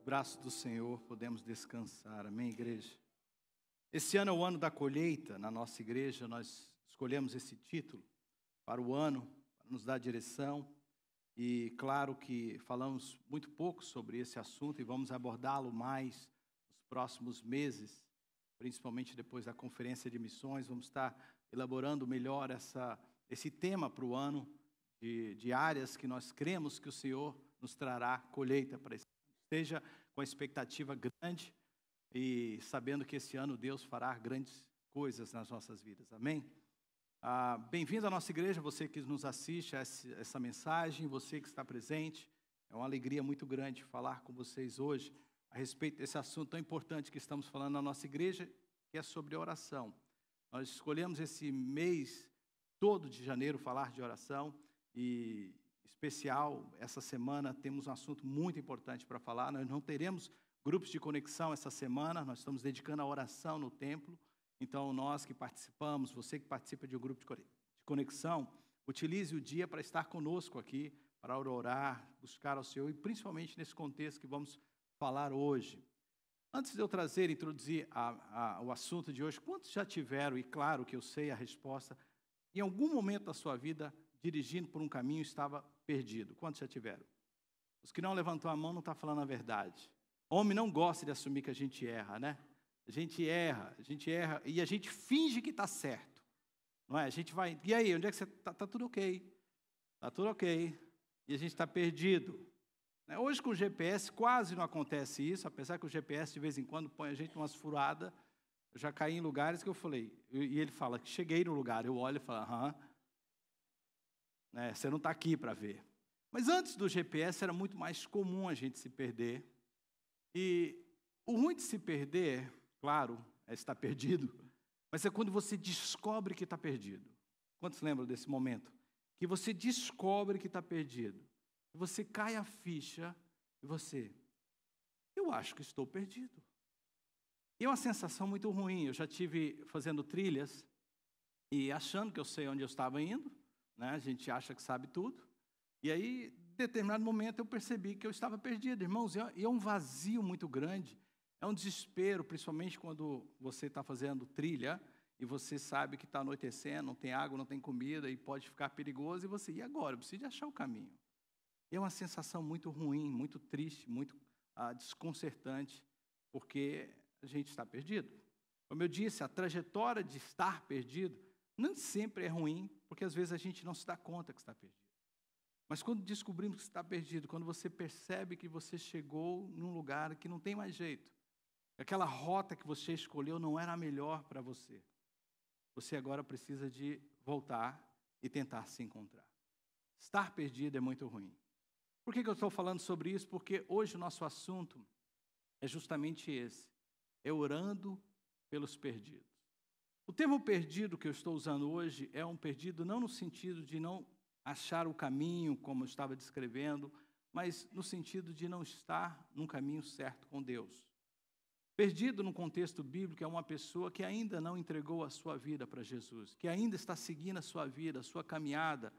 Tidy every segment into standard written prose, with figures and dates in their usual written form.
Braços do Senhor, podemos descansar. Amém, igreja? Esse ano é o ano da colheita. Na nossa igreja, nós escolhemos esse título para o ano, para nos dar direção. E claro que falamos muito pouco sobre esse assunto e vamos abordá-lo mais nos próximos meses, principalmente depois da conferência de missões. Vamos estar elaborando melhor esse tema para o ano, de áreas que nós cremos que o Senhor nos trará colheita para esse ano. Esteja com a expectativa grande e sabendo que esse ano Deus fará grandes coisas nas nossas vidas. Amém? Bem-vindo à nossa igreja, você que nos assiste a essa mensagem, você que está presente. É uma alegria muito grande falar com vocês hoje a respeito desse assunto tão importante que estamos falando na nossa igreja, que é sobre oração. Nós escolhemos esse mês todo de janeiro falar de oração e especial, essa semana temos um assunto muito importante para falar. Nós não teremos grupos de conexão essa semana, nós estamos dedicando a oração no templo. Então, nós que participamos, você que participa de um grupo de conexão, utilize o dia para estar conosco aqui, para orar, buscar ao Senhor, e principalmente nesse contexto que vamos falar hoje. Antes de eu introduzir o assunto de hoje, quantos já tiveram, e claro que eu sei a resposta, em algum momento da sua vida, dirigindo por um caminho, estava perdido? Quantos já tiveram? Os que não levantou a mão não estão falando a verdade. Homem não gosta de assumir que a gente erra, né? A gente erra e a gente finge que está certo. Não é? A gente vai, e aí, onde é que você está? Está tudo ok. Está tudo ok. E a gente está perdido. Hoje com o GPS quase não acontece isso, apesar que o GPS de vez em quando põe a gente umas furadas. Eu já caí em lugares que eu falei, e ele fala que cheguei no lugar, eu olho e falo, aham. Você não está aqui para ver. Mas antes do GPS era muito mais comum a gente se perder. E o ruim de se perder, claro, é estar perdido, mas é quando você descobre que está perdido. Quantos lembram desse momento? Que você descobre que está perdido. Você cai a ficha e eu acho que estou perdido. E é uma sensação muito ruim. Eu já tive fazendo trilhas e achando que eu sei onde eu estava indo. A gente acha que sabe tudo. E aí, em determinado momento, eu percebi que eu estava perdido. Irmãos, é um vazio muito grande. É um desespero, principalmente quando você está fazendo trilha e você sabe que está anoitecendo, não tem água, não tem comida e pode ficar perigoso. E agora? Eu preciso de achar o caminho. E é uma sensação muito ruim, muito triste, muito desconcertante, porque a gente está perdido. Como eu disse, a trajetória de estar perdido não sempre é ruim, porque às vezes a gente não se dá conta que está perdido. Mas quando descobrimos que está perdido, quando você percebe que você chegou num lugar que não tem mais jeito, aquela rota que você escolheu não era a melhor para você, você agora precisa de voltar e tentar se encontrar. Estar perdido é muito ruim. Por que eu estou falando sobre isso? Porque hoje o nosso assunto é justamente esse, é orando pelos perdidos. O termo perdido que eu estou usando hoje é um perdido não no sentido de não achar o caminho, como eu estava descrevendo, mas no sentido de não estar num caminho certo com Deus. Perdido no contexto bíblico é uma pessoa que ainda não entregou a sua vida para Jesus, que ainda está seguindo a sua vida, a sua caminhada,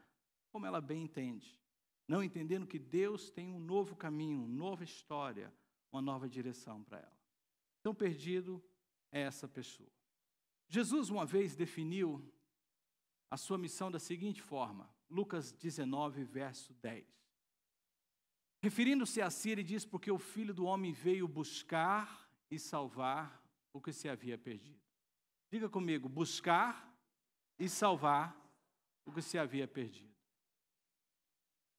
como ela bem entende, não entendendo que Deus tem um novo caminho, uma nova história, uma nova direção para ela. Então, perdido é essa pessoa. Jesus uma vez definiu a sua missão da seguinte forma, Lucas 19, verso 10. Referindo-se a si, ele diz, porque o Filho do Homem veio buscar e salvar o que se havia perdido. Diga comigo, buscar e salvar o que se havia perdido.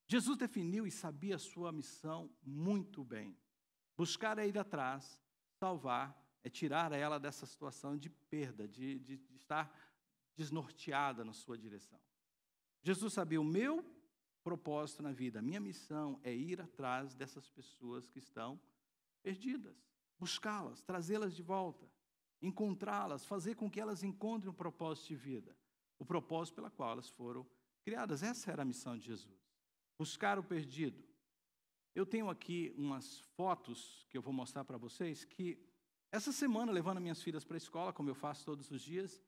Jesus definiu e sabia a sua missão muito bem. Buscar é ir atrás, salvar é tirar ela dessa situação de perda, de estar desnorteada na sua direção. Jesus sabia o meu propósito na vida, a minha missão é ir atrás dessas pessoas que estão perdidas, buscá-las, trazê-las de volta, encontrá-las, fazer com que elas encontrem um propósito de vida, o propósito pela qual elas foram criadas. Essa era a missão de Jesus, buscar o perdido. Eu tenho aqui umas fotos que eu vou mostrar para vocês, que essa semana, levando minhas filhas para a escola, como eu faço todos os dias,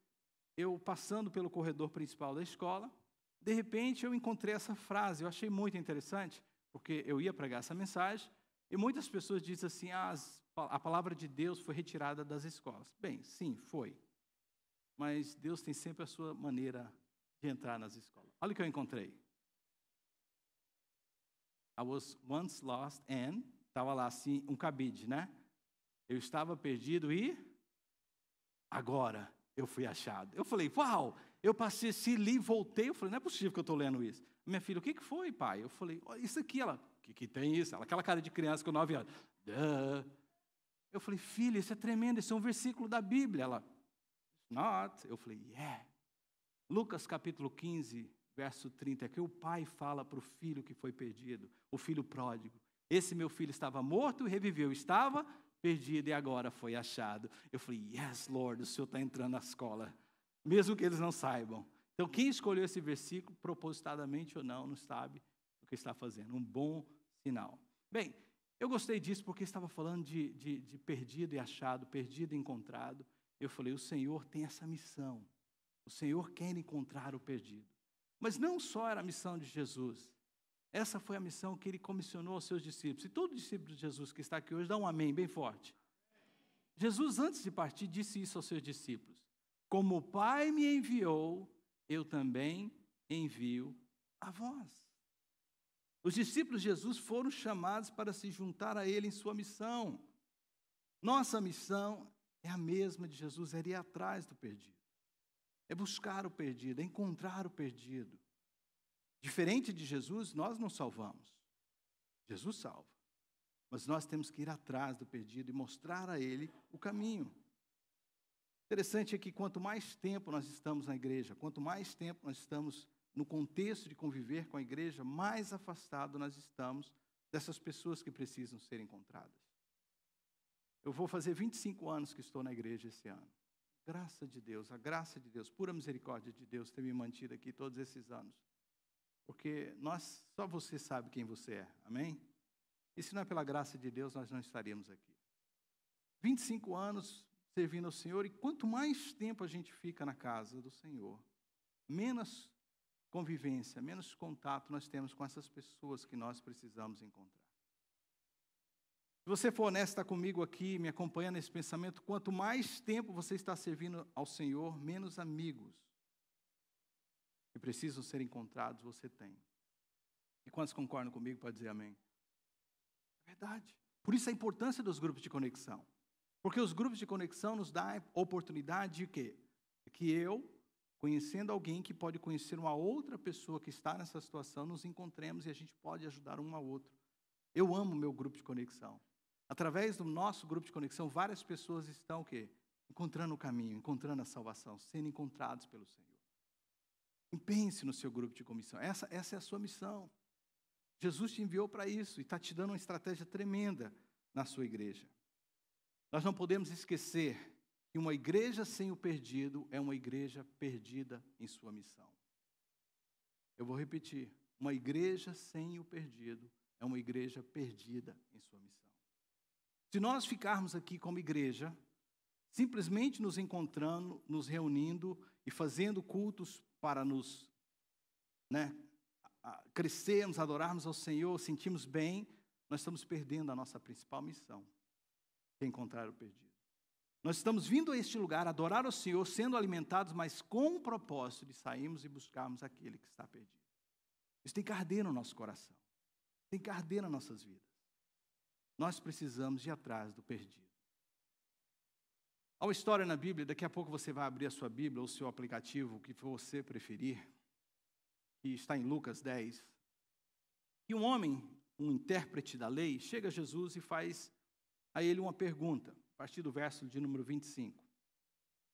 eu passando pelo corredor principal da escola, de repente eu encontrei essa frase, eu achei muito interessante, porque eu ia pregar essa mensagem, E muitas pessoas dizem assim, a palavra de Deus foi retirada das escolas. Bem, sim, foi. Mas Deus tem sempre a sua maneira de entrar nas escolas. Olha o que eu encontrei. I was once lost and, estava lá assim, um cabide, né? Eu estava perdido e agora eu fui achado. Eu falei, uau! Eu passei esse livro, voltei, eu falei, não é possível que eu estou lendo isso. Minha filha, o que foi, pai? Eu falei, olha isso aqui. Ela, o que tem isso? Ela, aquela cara de criança com 9 anos. Duh. Eu falei, filha, isso é tremendo, isso é um versículo da Bíblia. Ela, not. Eu falei, yeah. Lucas capítulo 15, verso 30, é que o pai fala para o filho que foi perdido, o filho pródigo. Esse meu filho estava morto e reviveu, estava perdido e agora foi achado. Eu falei, yes, Lord, o Senhor está entrando na escola, mesmo que eles não saibam. Então, quem escolheu esse versículo, propositadamente ou não sabe o que está fazendo. Um bom sinal. Bem, eu gostei disso porque estava falando de perdido e achado, perdido e encontrado. Eu falei, o Senhor tem essa missão. O Senhor quer encontrar o perdido. Mas não só era a missão de Jesus. Essa foi a missão que ele comissionou aos seus discípulos. E todo discípulo de Jesus que está aqui hoje, dá um amém bem forte. Jesus, antes de partir, disse isso aos seus discípulos. Como o Pai me enviou, eu também envio a vós. Os discípulos de Jesus foram chamados para se juntar a ele em sua missão. Nossa missão é a mesma de Jesus, é ir atrás do perdido. É buscar o perdido, é encontrar o perdido. Diferente de Jesus, nós não salvamos. Jesus salva. Mas nós temos que ir atrás do perdido e mostrar a ele o caminho. Interessante é que quanto mais tempo nós estamos na igreja, quanto mais tempo nós estamos no contexto de conviver com a igreja, mais afastado nós estamos dessas pessoas que precisam ser encontradas. Eu vou fazer 25 anos que estou na igreja esse ano. Graça de Deus, a graça de Deus, pura misericórdia de Deus ter me mantido aqui todos esses anos. Porque só você sabe quem você é, amém? E se não é pela graça de Deus, nós não estaríamos aqui. 25 anos servindo ao Senhor, e quanto mais tempo a gente fica na casa do Senhor, menos convivência, menos contato nós temos com essas pessoas que nós precisamos encontrar. Se você for honesta comigo aqui, me acompanha nesse pensamento, quanto mais tempo você está servindo ao Senhor, menos amigos que precisam ser encontrados você tem. E quantos concordam comigo pode dizer amém? É verdade. Por isso a importância dos grupos de conexão. Porque os grupos de conexão nos dão a oportunidade de quê? Que eu, conhecendo alguém que pode conhecer uma outra pessoa que está nessa situação, nos encontremos e a gente pode ajudar um ao outro. Eu amo o meu grupo de conexão. Através do nosso grupo de conexão, várias pessoas estão o quê? Encontrando o caminho, encontrando a salvação, sendo encontrados pelo Senhor. Pense no seu grupo de comissão. Essa é a sua missão. Jesus te enviou para isso e está te dando uma estratégia tremenda na sua igreja. Nós não podemos esquecer que uma igreja sem o perdido é uma igreja perdida em sua missão. Eu vou repetir. Uma igreja sem o perdido é uma igreja perdida em sua missão. Se nós ficarmos aqui como igreja, simplesmente nos encontrando, nos reunindo e fazendo cultos para nos crescermos, adorarmos ao Senhor, sentirmos bem, nós estamos perdendo a nossa principal missão, que é encontrar o perdido. Nós estamos vindo a este lugar, adorar ao Senhor, sendo alimentados, mas com o propósito de sairmos e buscarmos aquele que está perdido. Isso tem que arder no nosso coração, tem que arder nas nossas vidas. Nós precisamos ir atrás do perdido. Há uma história na Bíblia, daqui a pouco você vai abrir a sua Bíblia, ou o seu aplicativo, o que você preferir, que está em Lucas 10, que um homem, um intérprete da lei, chega a Jesus e faz a ele uma pergunta, a partir do verso de número 25.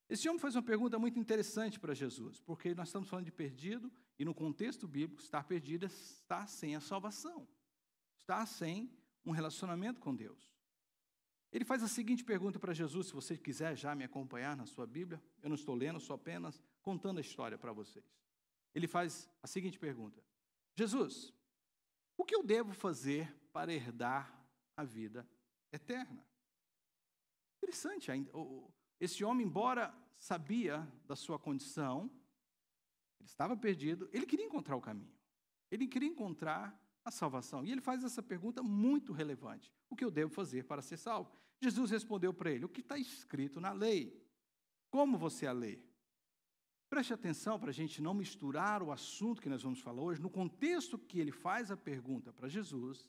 Esse homem faz uma pergunta muito interessante para Jesus, porque nós estamos falando de perdido, e no contexto bíblico, estar perdido está sem a salvação, está sem um relacionamento com Deus. Ele faz a seguinte pergunta para Jesus, se você quiser já me acompanhar na sua Bíblia, eu não estou lendo, só apenas contando a história para vocês. Ele faz a seguinte pergunta: Jesus, o que eu devo fazer para herdar a vida eterna? Interessante, esse homem, embora sabia da sua condição, ele estava perdido, ele queria encontrar o caminho. Ele queria encontrar a salvação? E ele faz essa pergunta muito relevante. O que eu devo fazer para ser salvo? Jesus respondeu para ele, o que está escrito na lei? Como você a lê? Preste atenção para a gente não misturar o assunto que nós vamos falar hoje. No contexto que ele faz a pergunta para Jesus,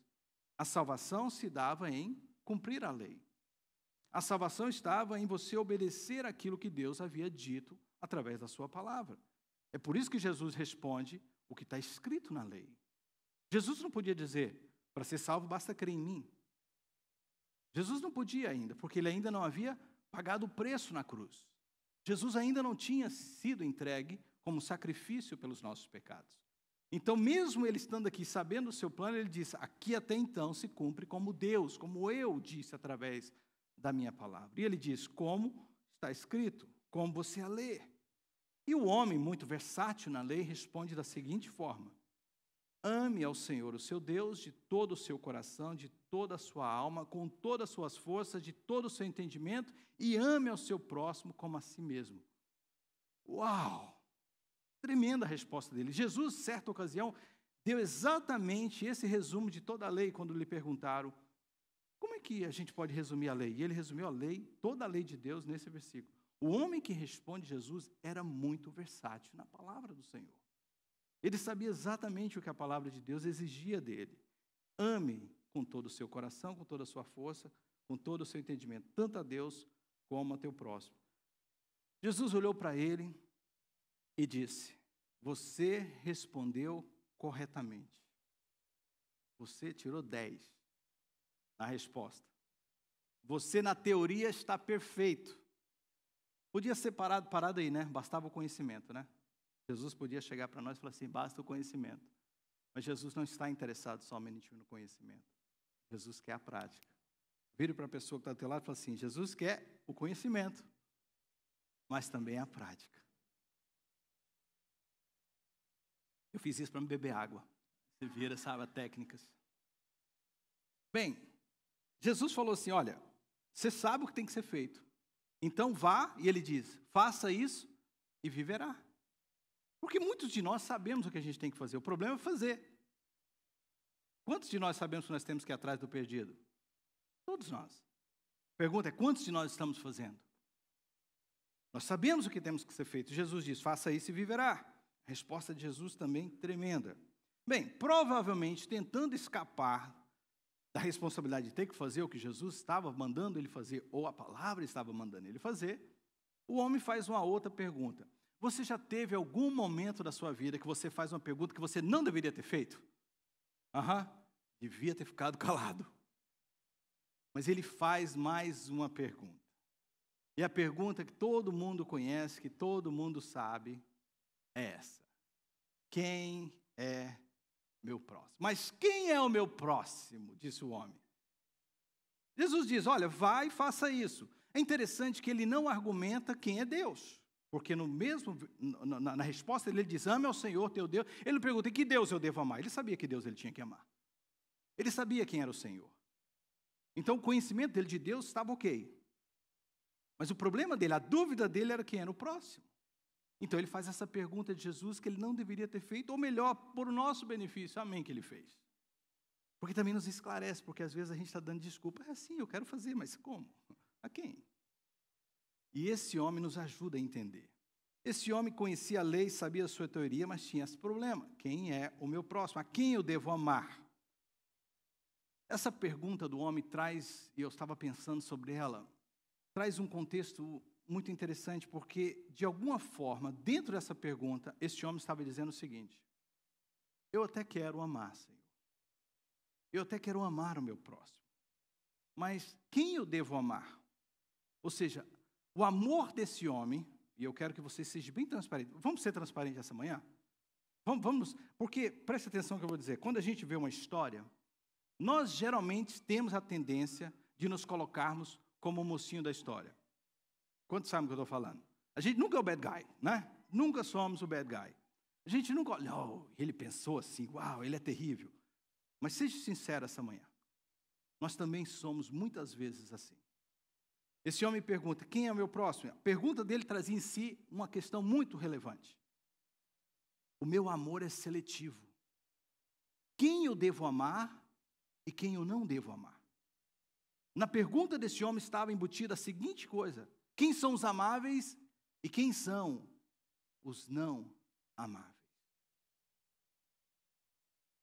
a salvação se dava em cumprir a lei. A salvação estava em você obedecer aquilo que Deus havia dito através da sua palavra. É por isso que Jesus responde o que está escrito na lei. Jesus não podia dizer, para ser salvo basta crer em mim. Jesus não podia ainda, porque ele ainda não havia pagado o preço na cruz. Jesus ainda não tinha sido entregue como sacrifício pelos nossos pecados. Então, mesmo ele estando aqui, sabendo o seu plano, ele diz, aqui até então se cumpre como Deus, como eu disse através da minha palavra. E ele diz, como está escrito, como você a lê. E o homem, muito versátil na lei, responde da seguinte forma, ame ao Senhor, o seu Deus, de todo o seu coração, de toda a sua alma, com todas as suas forças, de todo o seu entendimento, e ame ao seu próximo como a si mesmo. Uau! Tremenda a resposta dele. Jesus, certa ocasião, deu exatamente esse resumo de toda a lei, quando lhe perguntaram, como é que a gente pode resumir a lei? E ele resumiu a lei, toda a lei de Deus, nesse versículo. O homem que responde Jesus era muito versátil na palavra do Senhor. Ele sabia exatamente o que a palavra de Deus exigia dele. Ame com todo o seu coração, com toda a sua força, com todo o seu entendimento, tanto a Deus como a teu próximo. Jesus olhou para ele e disse, você respondeu corretamente. Você tirou 10 na resposta. Você, na teoria, está perfeito. Podia ser parado aí, né? Bastava o conhecimento, né? Jesus podia chegar para nós e falar assim, basta o conhecimento. Mas Jesus não está interessado somente no conhecimento. Jesus quer a prática. Vire para a pessoa que está do teu lado e fala assim, Jesus quer o conhecimento, mas também a prática. Eu fiz isso para me beber água. Você vira, sabe, técnicas. Bem, Jesus falou assim, olha, você sabe o que tem que ser feito. Então vá, e ele diz, faça isso e viverá. Porque muitos de nós sabemos o que a gente tem que fazer. O problema é fazer. Quantos de nós sabemos que nós temos que ir atrás do perdido? Todos nós. A pergunta é, quantos de nós estamos fazendo? Nós sabemos o que temos que ser feito. Jesus diz, faça isso e viverá. A resposta de Jesus também tremenda. Bem, provavelmente tentando escapar da responsabilidade de ter que fazer o que Jesus estava mandando ele fazer, ou a palavra estava mandando ele fazer, o homem faz uma outra pergunta. Você já teve algum momento da sua vida que você faz uma pergunta que você não deveria ter feito? Devia ter ficado calado. Mas ele faz mais uma pergunta. E a pergunta que todo mundo conhece, que todo mundo sabe, é essa. Quem é meu próximo? Mas quem é o meu próximo? Disse o homem. Jesus diz, olha, vai e faça isso. É interessante que ele não argumenta quem é Deus. Porque na resposta ele diz, ame ao Senhor teu Deus. Ele não pergunta, que Deus eu devo amar? Ele sabia que Deus ele tinha que amar. Ele sabia quem era o Senhor. Então o conhecimento dele de Deus estava ok. Mas o problema dele, a dúvida dele era quem era o próximo. Então ele faz essa pergunta de Jesus que ele não deveria ter feito, ou melhor, por nosso benefício, amém, que ele fez. Porque também nos esclarece, porque às vezes a gente está dando desculpa, é assim, eu quero fazer, mas como? A quem? E esse homem nos ajuda a entender. Esse homem conhecia a lei, sabia a sua teoria, mas tinha esse problema. Quem é o meu próximo? A quem eu devo amar? Essa pergunta do homem traz, e eu estava pensando sobre ela, traz um contexto muito interessante, porque, de alguma forma, dentro dessa pergunta, esse homem estava dizendo o seguinte, eu até quero amar, Senhor. Eu até quero amar o meu próximo. Mas quem eu devo amar? Ou seja, o amor desse homem, e eu quero que você seja bem transparente. Vamos ser transparentes essa manhã? Vamos, porque, preste atenção no que eu vou dizer. Quando a gente vê uma história, nós geralmente temos a tendência de nos colocarmos como o mocinho da história. Quantos sabem o que eu estou falando? A gente nunca é o bad guy, né? Nunca somos o bad guy. A gente nunca olha, ele pensou assim, uau, ele é terrível. Mas seja sincero essa manhã. Nós também somos muitas vezes assim. Esse homem pergunta, quem é o meu próximo? A pergunta dele trazia em si uma questão muito relevante. O meu amor é seletivo. quem eu devo amar e quem eu não devo amar. Na pergunta desse homem estava embutida a seguinte coisa: quem são os amáveis e quem são os não amáveis?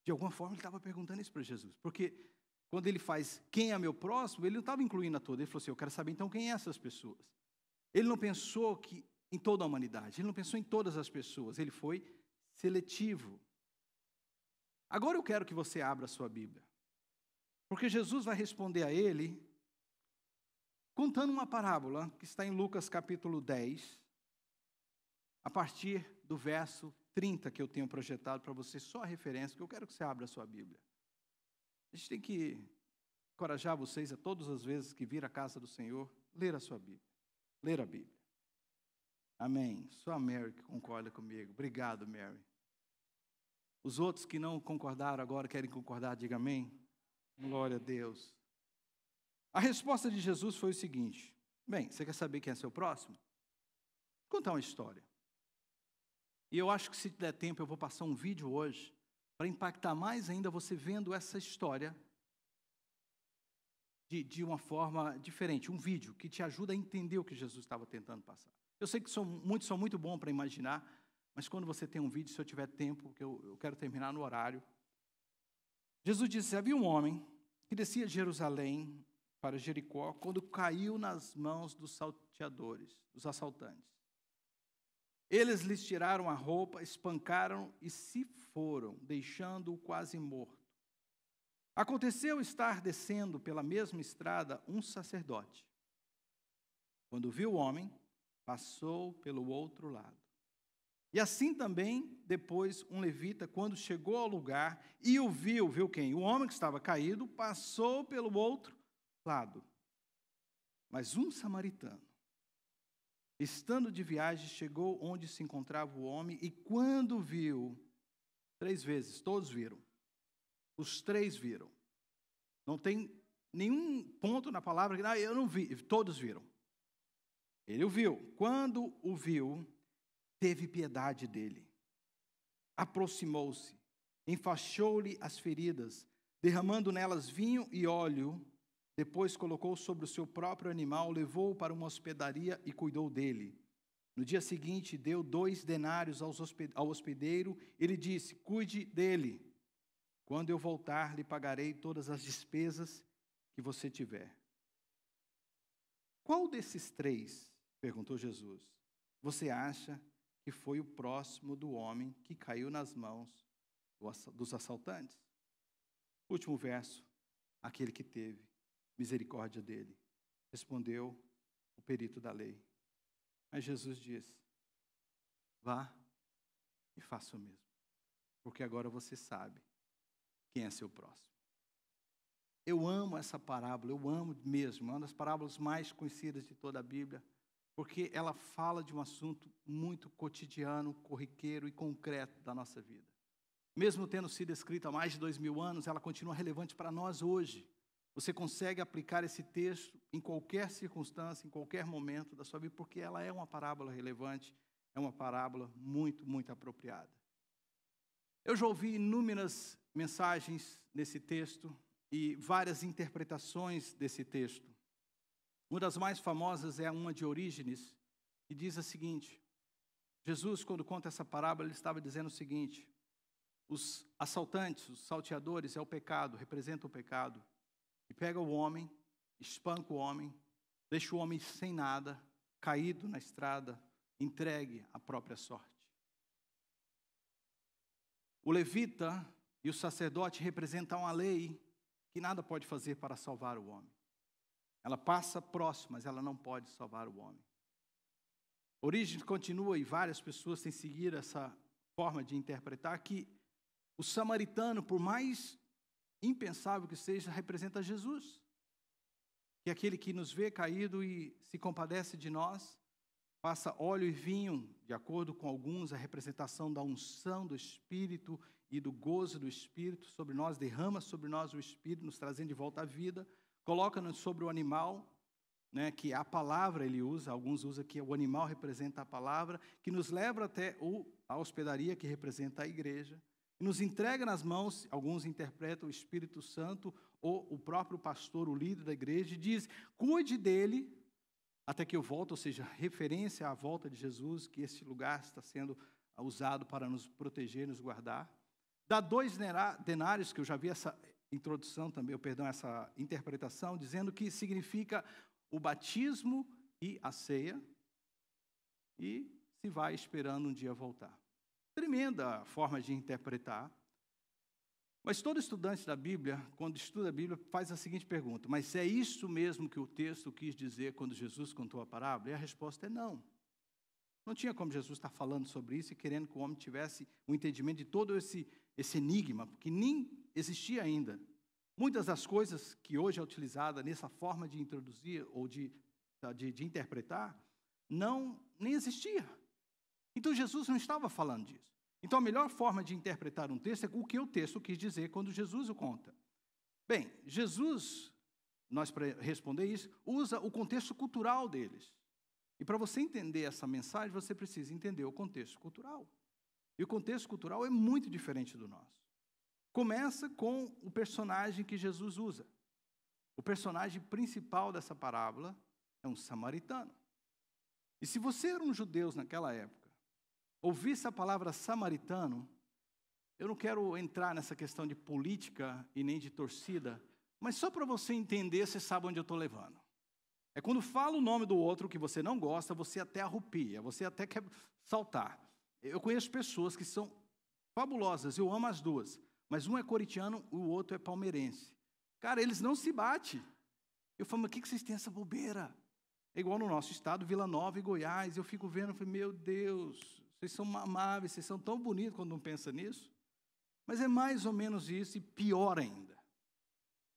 De alguma forma ele estava perguntando isso para Jesus, porque quando ele faz quem é meu próximo, ele não estava incluindo a todos. Ele falou assim: eu quero saber então quem é essas pessoas. Ele não pensou que em toda a humanidade, ele não pensou em todas as pessoas, ele foi seletivo. Agora eu quero que você abra a sua Bíblia, porque Jesus vai responder a ele contando uma parábola que está em Lucas capítulo 10, a partir do verso 30 que eu tenho projetado para você, só a referência, que eu quero que você abra a sua Bíblia. A gente tem que encorajar vocês a todas as vezes que vir à casa do Senhor, ler a sua Bíblia, ler a Bíblia. Amém. Só a Mary que concorda comigo. Obrigado, Mary. Os outros que não concordaram agora querem concordar, diga amém. Glória a Deus. A resposta de Jesus foi o seguinte: bem, você quer saber quem é seu próximo? Vou contar uma história. E eu acho que se der tempo eu vou passar um vídeo hoje para impactar mais ainda você vendo essa história de uma forma diferente. Um vídeo que te ajuda a entender o que Jesus estava tentando passar. Eu sei que muitos são muito bons para imaginar, mas quando você tem um vídeo, se eu tiver tempo, que eu quero terminar no horário. Jesus disse: havia um homem que descia de Jerusalém para Jericó quando caiu nas mãos dos salteadores, dos assaltantes. Eles lhes tiraram a roupa, espancaram e se foram, deixando-o quase morto. Aconteceu estar descendo pela mesma estrada um sacerdote. Quando viu o homem, passou pelo outro lado. E assim também, depois, um levita, quando chegou ao lugar e o viu quem? O homem que estava caído, passou pelo outro lado. Mas um samaritano, estando de viagem, chegou onde se encontrava o homem e quando viu, 3 vezes, todos viram. Os 3 viram. Não tem nenhum ponto na palavra que eu não vi, todos viram. Ele o viu. Quando o viu, teve piedade dele. Aproximou-se, enfaixou-lhe as feridas, derramando nelas vinho e óleo. Depois colocou sobre o seu próprio animal, levou-o para uma hospedaria e cuidou dele. No dia seguinte, deu 2 denários ao hospedeiro e lhe disse: cuide dele. Quando eu voltar, lhe pagarei todas as despesas que você tiver. Qual desses 3, perguntou Jesus, você acha que foi o próximo do homem que caiu nas mãos dos assaltantes? Último verso, aquele que teve misericórdia dele. Respondeu o perito da lei. Mas Jesus disse: vá e faça o mesmo, porque agora você sabe quem é seu próximo. Eu amo essa parábola, eu amo mesmo, é uma das parábolas mais conhecidas de toda a Bíblia, porque ela fala de um assunto muito cotidiano, corriqueiro e concreto da nossa vida. Mesmo tendo sido escrita há mais de 2000 anos, ela continua relevante para nós hoje. Você consegue aplicar esse texto em qualquer circunstância, em qualquer momento da sua vida, porque ela é uma parábola relevante, é uma parábola muito, muito apropriada. Eu já ouvi inúmeras mensagens nesse texto e várias interpretações desse texto. Uma das mais famosas é uma de Orígenes, que diz a seguinte: Jesus, quando conta essa parábola, ele estava dizendo o seguinte: os assaltantes, os salteadores, é o pecado, representa o pecado. E pega o homem, espanca o homem, deixa o homem sem nada, caído na estrada, entregue à própria sorte. O levita e o sacerdote representam a lei que nada pode fazer para salvar o homem. Ela passa próximo, mas ela não pode salvar o homem. Orígenes continua, e várias pessoas têm seguido essa forma de interpretar, que o samaritano, por mais impensável que seja, representa Jesus. Que é aquele que nos vê caído e se compadece de nós, passa óleo e vinho, de acordo com alguns, a representação da unção do Espírito e do gozo do Espírito sobre nós, derrama sobre nós o Espírito, nos trazendo de volta à vida, coloca-nos sobre o animal, né, que a palavra ele usa, alguns usam que o animal representa a palavra, que nos leva até a hospedaria, que representa a igreja, e nos entrega nas mãos, alguns interpretam o Espírito Santo, ou o próprio pastor, o líder da igreja, e diz, cuide dele até que eu volte, ou seja, referência à volta de Jesus, que esse lugar está sendo usado para nos proteger, nos guardar. Dá 2 denários, que eu já vi essa introdução também, essa interpretação, dizendo que significa o batismo e a ceia, e se vai esperando um dia voltar. Tremenda forma de interpretar. Mas todo estudante da Bíblia, quando estuda a Bíblia, faz a seguinte pergunta, mas é isso mesmo que o texto quis dizer quando Jesus contou a parábola? E a resposta é não. Não tinha como Jesus estar falando sobre isso e querendo que o homem tivesse o entendimento de todo esse enigma, porque nem existia ainda. Muitas das coisas que hoje é utilizada nessa forma de introduzir ou de interpretar, nem existia. Então Jesus não estava falando disso. Então a melhor forma de interpretar um texto é o que o texto quis dizer quando Jesus o conta. Bem, Jesus, nós para responder isso, usa o contexto cultural deles. E para você entender essa mensagem, você precisa entender o contexto cultural. E o contexto cultural é muito diferente do nosso. Começa com o personagem que Jesus usa. O personagem principal dessa parábola é um samaritano. E se você era um judeu naquela época, ouvisse a palavra samaritano, eu não quero entrar nessa questão de política e nem de torcida, mas só para você entender, você sabe onde eu estou levando. É quando fala o nome do outro que você não gosta, você até arrupia, você até quer saltar. Eu conheço pessoas que são fabulosas, eu amo as duas, mas um é corintiano e o outro é palmeirense. Cara, eles não se batem. Eu falo, mas o que vocês têm essa bobeira? É igual no nosso estado, Vila Nova e Goiás. Eu fico vendo, eu falo, meu Deus, vocês são amáveis, vocês são tão bonitos quando não pensa nisso. Mas é mais ou menos isso e pior ainda.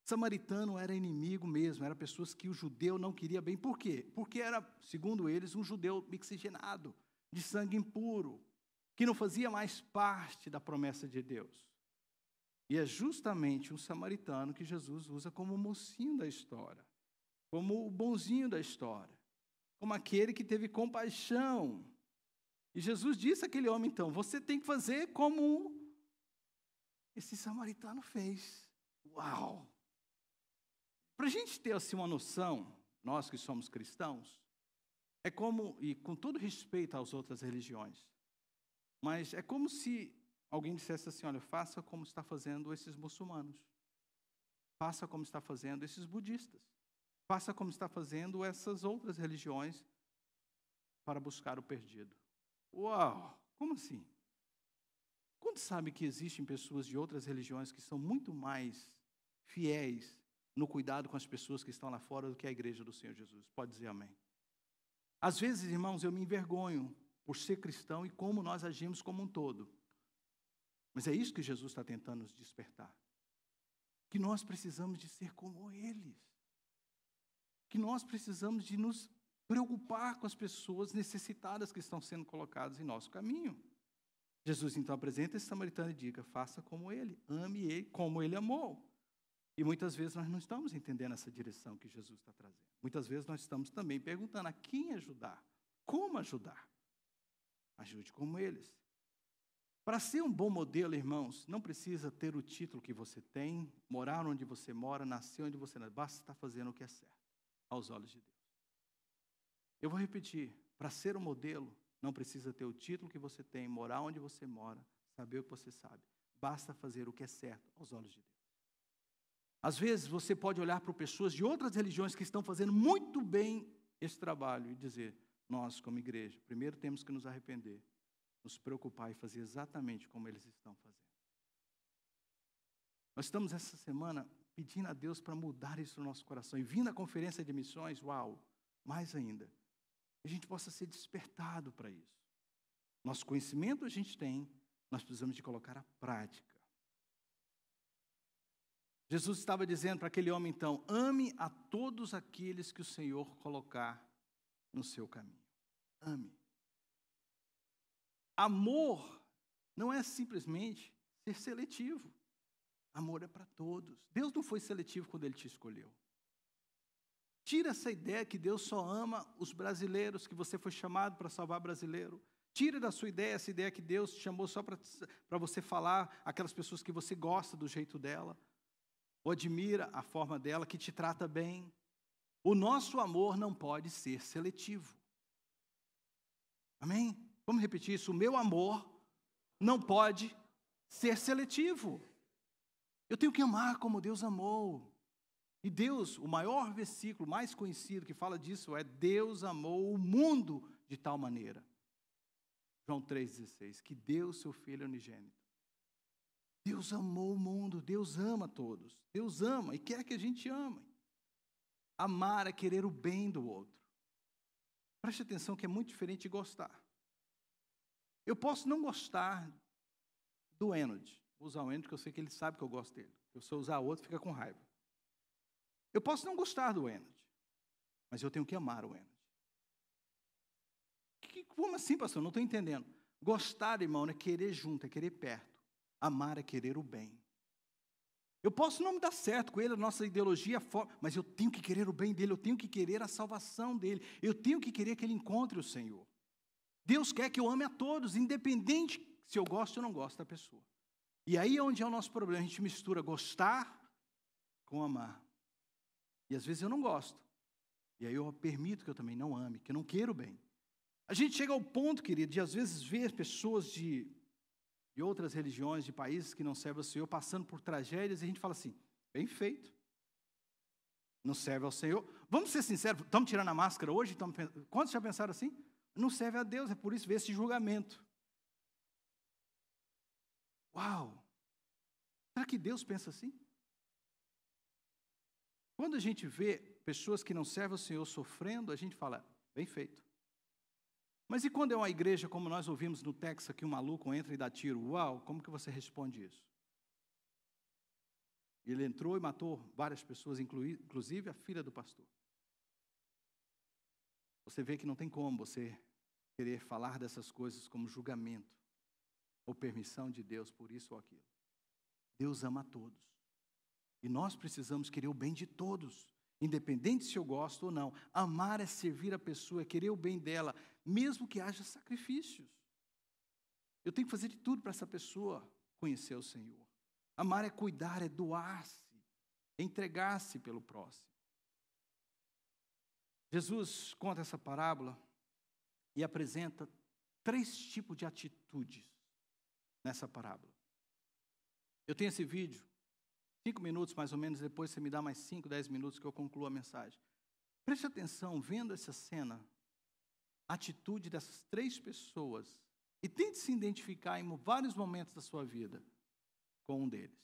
Samaritano era inimigo mesmo, eram pessoas que o judeu não queria bem. Por quê? Porque era, segundo eles, um judeu mixigenado, de sangue impuro, que não fazia mais parte da promessa de Deus. E é justamente um samaritano que Jesus usa como o mocinho da história, como o bonzinho da história, como aquele que teve compaixão. E Jesus disse àquele homem, então, você tem que fazer como esse samaritano fez. Uau! Para a gente ter assim uma noção, nós que somos cristãos, é como, e com todo respeito às outras religiões, mas é como se alguém dissesse assim, olha, faça como está fazendo esses muçulmanos, faça como está fazendo esses budistas, faça como está fazendo essas outras religiões para buscar o perdido. Uau! Como assim? Quando sabe que existem pessoas de outras religiões que são muito mais fiéis no cuidado com as pessoas que estão lá fora do que a igreja do Senhor Jesus? Pode dizer amém. Às vezes, irmãos, eu me envergonho por ser cristão e como nós agimos como um todo. Mas é isso que Jesus está tentando nos despertar. Que nós precisamos de ser como eles. Que nós precisamos de nos preocupar com as pessoas necessitadas que estão sendo colocadas em nosso caminho. Jesus então apresenta esse samaritano e diga, faça como ele, ame ele como ele amou. E muitas vezes nós não estamos entendendo essa direção que Jesus está trazendo. Muitas vezes nós estamos também perguntando a quem ajudar, como ajudar. Ajude como eles. Para ser um bom modelo, irmãos, não precisa ter o título que você tem, morar onde você mora, nascer onde você nasce, basta estar fazendo o que é certo, aos olhos de Deus. Eu vou repetir, para ser um modelo, não precisa ter o título que você tem, morar onde você mora, saber o que você sabe. Basta fazer o que é certo aos olhos de Deus. Às vezes você pode olhar para pessoas de outras religiões que estão fazendo muito bem esse trabalho e dizer, nós como igreja, primeiro temos que nos arrepender, nos preocupar e fazer exatamente como eles estão fazendo. Nós estamos essa semana pedindo a Deus para mudar isso no nosso coração. E vindo à conferência de missões, uau, mais ainda, a gente possa ser despertado para isso. Nosso conhecimento a gente tem, nós precisamos de colocar à prática. Jesus estava dizendo para aquele homem, então, ame a todos aqueles que o Senhor colocar no seu caminho. Ame. Amor não é simplesmente ser seletivo. Amor é para todos. Deus não foi seletivo quando Ele te escolheu. Tira essa ideia que Deus só ama os brasileiros, que você foi chamado para salvar brasileiro. Tira da sua ideia essa ideia que Deus te chamou só para você falar aquelas pessoas que você gosta do jeito dela, ou admira a forma dela, que te trata bem. O nosso amor não pode ser seletivo. Amém? Vamos repetir isso. O meu amor não pode ser seletivo. Eu tenho que amar como Deus amou. E Deus, o maior versículo mais conhecido que fala disso é: Deus amou o mundo de tal maneira. João 3,16, que deu seu Filho unigênito. Deus amou o mundo, Deus ama todos. Deus ama e quer que a gente ame. Amar é querer o bem do outro. Preste atenção que é muito diferente de gostar. Eu posso não gostar do Enoch. Vou usar o Enoch porque eu sei que ele sabe que eu gosto dele. Se eu usar outro, fica com raiva. Eu posso não gostar do Enoch, mas eu tenho que amar o Enoch. Como assim, pastor? Não estou entendendo. Gostar, irmão, é querer junto, é querer perto. Amar é querer o bem. Eu posso não me dar certo com ele, a nossa ideologia é forte, mas eu tenho que querer o bem dele, eu tenho que querer a salvação dele, eu tenho que querer que ele encontre o Senhor. Deus quer que eu ame a todos, independente se eu gosto ou não gosto da pessoa. E aí é onde é o nosso problema, a gente mistura gostar com amar. E às vezes eu não gosto. E aí eu permito que eu também não ame, que eu não queira o bem. A gente chega ao ponto, querido, de às vezes ver pessoas de outras religiões, de países que não servem ao Senhor, passando por tragédias, e a gente fala assim: bem feito. Não serve ao Senhor. Vamos ser sinceros, estamos tirando a máscara hoje? Quantos já pensaram assim? Não serve a Deus, é por isso ver esse julgamento. Uau! Será que Deus pensa assim? Quando a gente vê pessoas que não servem ao Senhor sofrendo, a gente fala: bem feito. Mas e quando é uma igreja, como nós ouvimos no Texas, que um maluco entra e dá tiro? Uau, como que você responde isso? Ele entrou e matou várias pessoas, inclusive a filha do pastor. Você vê que não tem como você querer falar dessas coisas como julgamento ou permissão de Deus por isso ou aquilo. Deus ama a todos. E nós precisamos querer o bem de todos, independente se eu gosto ou não. Amar é servir a pessoa, é querer o bem dela, mesmo que haja sacrifícios. Eu tenho que fazer de tudo para essa pessoa conhecer o Senhor. Amar é cuidar, é doar-se, é entregar-se pelo próximo. Jesus conta essa parábola e apresenta 3 tipos de atitudes nessa parábola. Eu tenho esse vídeo, 5 minutos mais ou menos, depois você me dá mais 5, 10 minutos que eu concluo a mensagem. Preste atenção, vendo essa cena, a atitude dessas 3 pessoas, e tente se identificar em vários momentos da sua vida com um deles.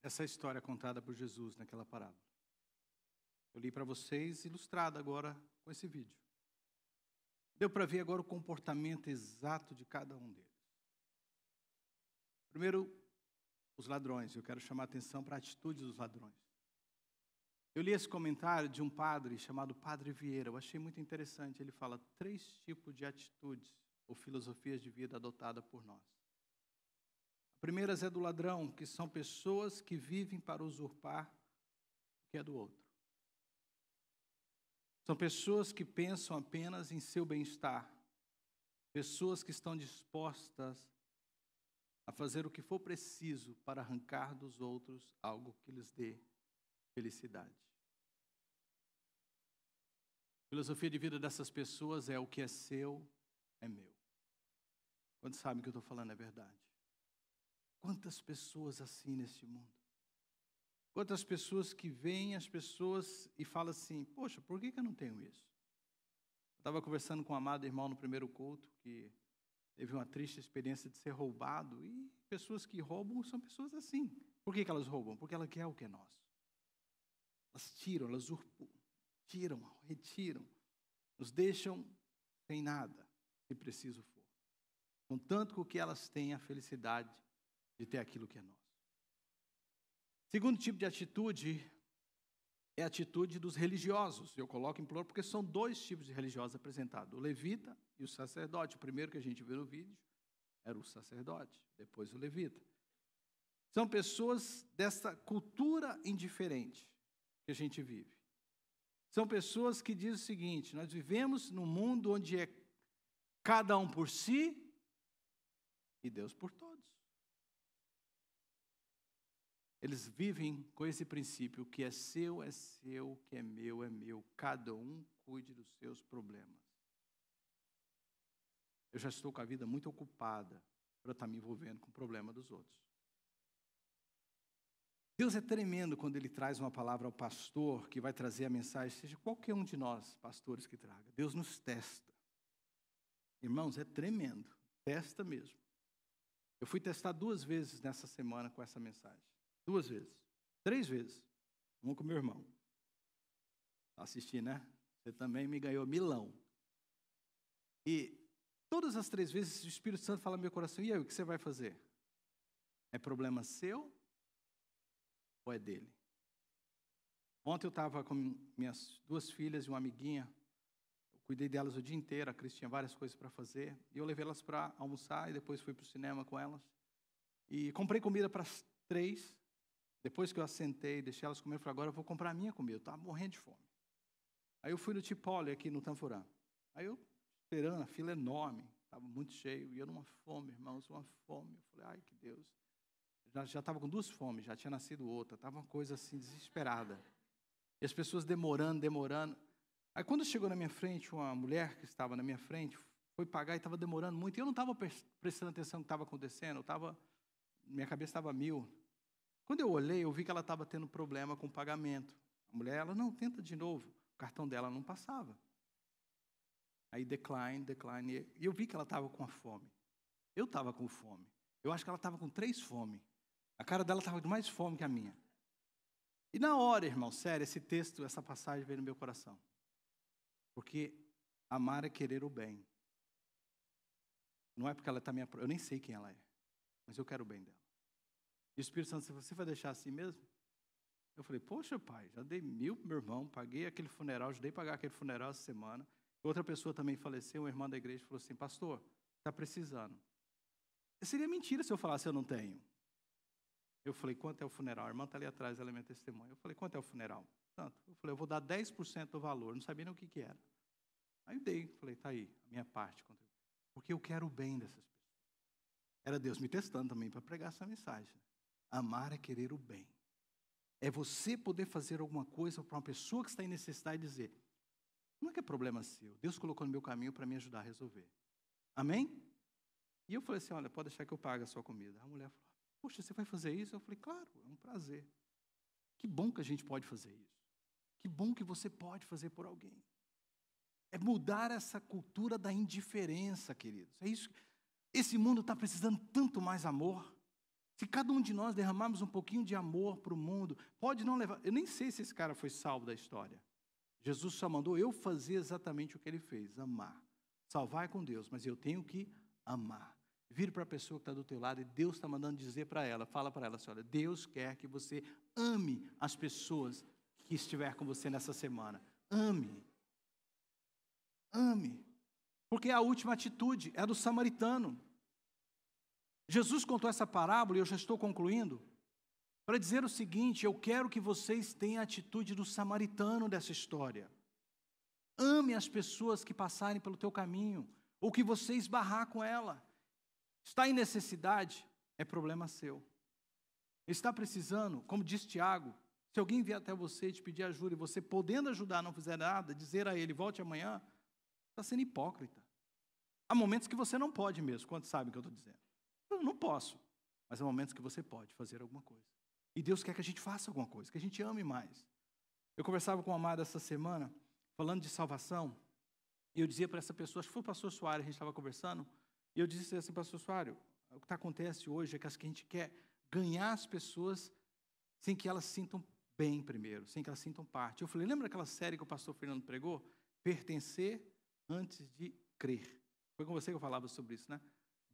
essa história contada por Jesus naquela parábola. Eu li para vocês, ilustrada agora com esse vídeo. Deu para ver agora o comportamento exato de cada um deles. Primeiro, os ladrões. Eu quero chamar a atenção para a atitude dos ladrões. Eu li esse comentário de um padre chamado Padre Vieira. Eu achei muito interessante. Ele fala 3 tipos de atitudes ou filosofias de vida adotada por nós. A primeira é do ladrão, que são pessoas que vivem para usurpar o que é do outro. São pessoas que pensam apenas em seu bem-estar. Pessoas que estão dispostas a fazer o que for preciso para arrancar dos outros algo que lhes dê felicidade. A filosofia de vida dessas pessoas é: o que é seu, é meu. Quantos sabem que eu estou falando é verdade? Quantas pessoas assim neste mundo? Quantas pessoas que veem as pessoas e falam assim: poxa, por que eu não tenho isso? Eu estava conversando com um amado irmão no primeiro culto, que teve uma triste experiência de ser roubado, e pessoas que roubam são pessoas assim. Por que elas roubam? Porque ela quer o que é nosso. Elas tiram, elas usurpam, tiram, retiram, nos deixam sem nada, se preciso for. Contanto que elas têm a felicidade de ter aquilo que é nosso. Segundo tipo de atitude é a atitude dos religiosos. Eu coloco em plural porque são 2 tipos de religiosos apresentados: o levita e o sacerdote. O primeiro que a gente viu no vídeo era o sacerdote, depois o levita. São pessoas dessa cultura indiferente que a gente vive. São pessoas que dizem o seguinte: nós vivemos num mundo onde é cada um por si e Deus por todos. Eles vivem com esse princípio: o que é seu, o que é meu, cada um cuide dos seus problemas. Eu já estou com a vida muito ocupada para estar me envolvendo com o problema dos outros. Deus é tremendo quando Ele traz uma palavra ao pastor que vai trazer a mensagem, seja qualquer um de nós, pastores, que traga. Deus nos testa. Irmãos, é tremendo, testa mesmo. Eu fui testar 2 vezes nessa semana com essa mensagem. 2 vezes, 3 vezes. Uma com meu irmão. Assisti, né? Você também me ganhou milão. E todas as 3 vezes o Espírito Santo fala no meu coração: e aí, o que você vai fazer? É problema seu ou é dele? Ontem eu estava com minhas 2 filhas e uma amiguinha. Eu cuidei delas o dia inteiro. A Cris tinha várias coisas para fazer. E eu levei elas para almoçar e depois fui para o cinema com elas. E comprei comida para as 3. Depois que eu assentei, deixei elas comer, eu falei: agora eu vou comprar a minha comida. Eu estava morrendo de fome. Aí eu fui no Chipotle aqui no Tanfurã. Aí eu esperando, a fila enorme, estava muito cheio. E eu numa fome, irmãos, uma fome. Eu falei: ai, que Deus. Já estava com 2 fomes, já tinha nascido outra. Estava uma coisa assim, desesperada. E as pessoas demorando. Aí quando chegou na minha frente, uma mulher que estava na minha frente, foi pagar e estava demorando muito. E eu não estava prestando atenção no que estava acontecendo. Minha cabeça estava 1000. Quando eu olhei, eu vi que ela estava tendo problema com o pagamento. A mulher, ela: não, tenta de novo. O cartão dela não passava. Aí decline. E eu vi que ela estava com a fome. Eu estava com fome. Eu acho que ela estava com 3 fomes. A cara dela estava de mais fome que a minha. E na hora, irmão, sério, esse texto, essa passagem veio no meu coração. Porque amar é querer o bem. Não é porque ela está eu nem sei quem ela é, mas eu quero o bem dela. E o Espírito Santo disse: você vai deixar assim mesmo? Eu falei: poxa, pai, já dei 1000 para meu irmão, paguei aquele funeral, ajudei a pagar aquele funeral essa semana. Outra pessoa também faleceu, uma irmã da igreja, falou assim: pastor, está precisando. Seria mentira se eu falasse: eu não tenho. Eu falei: quanto é o funeral? A irmã está ali atrás, ela é minha testemunha. Eu falei: quanto é o funeral? Tanto. Eu falei: eu vou dar 10% do valor. Não sabia nem o que era. Aí eu dei. Falei: está aí, a minha parte. Porque eu quero o bem dessas pessoas. Era Deus me testando também para pregar essa mensagem. Amar é querer o bem. É você poder fazer alguma coisa para uma pessoa que está em necessidade e dizer: não é que é problema seu. Deus colocou no meu caminho para me ajudar a resolver. Amém? E eu falei assim: olha, pode deixar que eu pague a sua comida. A mulher falou: poxa, você vai fazer isso? Eu falei: claro, é um prazer. Que bom que a gente pode fazer isso. Que bom que você pode fazer por alguém. É mudar essa cultura da indiferença, queridos. É isso. Esse mundo está precisando tanto mais amor. Se cada um de nós derramarmos um pouquinho de amor para o mundo, pode não levar... Eu nem sei se esse cara foi salvo da história. Jesus só mandou eu fazer exatamente o que ele fez, amar. Salvar é com Deus, mas eu tenho que amar. Vire para a pessoa que está do teu lado e Deus está mandando dizer para ela, fala para ela assim, olha, Deus quer que você ame as pessoas que estiver com você nessa semana. Ame. Ame. Porque a última atitude é a do samaritano. Jesus contou essa parábola, e eu já estou concluindo, para dizer o seguinte, eu quero que vocês tenham a atitude do samaritano dessa história. Ame as pessoas que passarem pelo teu caminho, ou que você esbarrar com ela. Está em necessidade, é problema seu. Está precisando, como diz Tiago, se alguém vier até você e te pedir ajuda, e você podendo ajudar, não fizer nada, dizer a ele, volte amanhã, está sendo hipócrita. Há momentos que você não pode mesmo, quantos sabem o que eu estou dizendo? Eu não posso, mas há momentos que você pode fazer alguma coisa. E Deus quer que a gente faça alguma coisa, que a gente ame mais. Eu conversava com uma amada essa semana, falando de salvação, e eu dizia para essa pessoa, acho que foi o pastor Soares, a gente estava conversando, e eu disse assim, pastor Soares, o que acontece hoje é que a gente quer ganhar as pessoas sem que elas se sintam bem primeiro, sem que elas sintam parte. Eu falei, lembra daquela série que o pastor Fernando pregou? Pertencer antes de crer. Foi com você que eu falava sobre isso, né?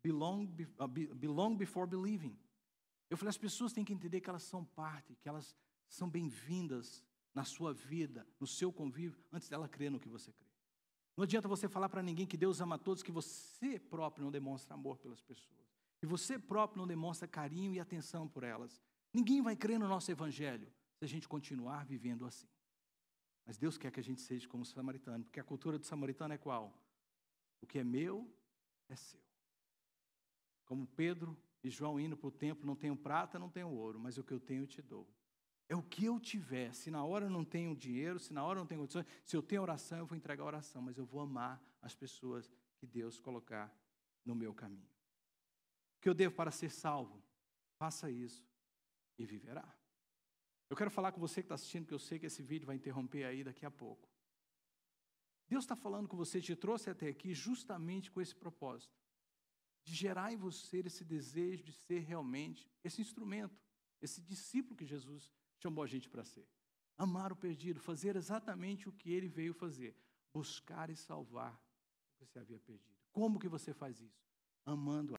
Belong before believing. Eu falei, as pessoas têm que entender que elas são parte, que elas são bem-vindas na sua vida, no seu convívio, antes dela crer no que você crê. Não adianta você falar para ninguém que Deus ama a todos, que você próprio não demonstra amor pelas pessoas. Que você próprio não demonstra carinho e atenção por elas. Ninguém vai crer no nosso evangelho se a gente continuar vivendo assim. Mas Deus quer que a gente seja como o samaritano, porque a cultura do samaritano é qual? O que é meu é seu. Como Pedro e João indo para o templo, não tenho prata, não tenho ouro, mas o que eu tenho eu te dou. É o que eu tiver. Se na hora eu não tenho dinheiro, se na hora eu não tenho condições, se eu tenho oração, eu vou entregar a oração, mas eu vou amar as pessoas que Deus colocar no meu caminho. O que eu devo para ser salvo? Faça isso e viverá. Eu quero falar com você que está assistindo, porque eu sei que esse vídeo vai interromper aí daqui a pouco. Deus está falando com você, te trouxe até aqui justamente com esse propósito, de gerar em você esse desejo de ser realmente esse instrumento, esse discípulo que Jesus chamou a gente para ser. Amar o perdido, fazer exatamente o que ele veio fazer, buscar e salvar o que você havia perdido. Como que você faz isso? Amando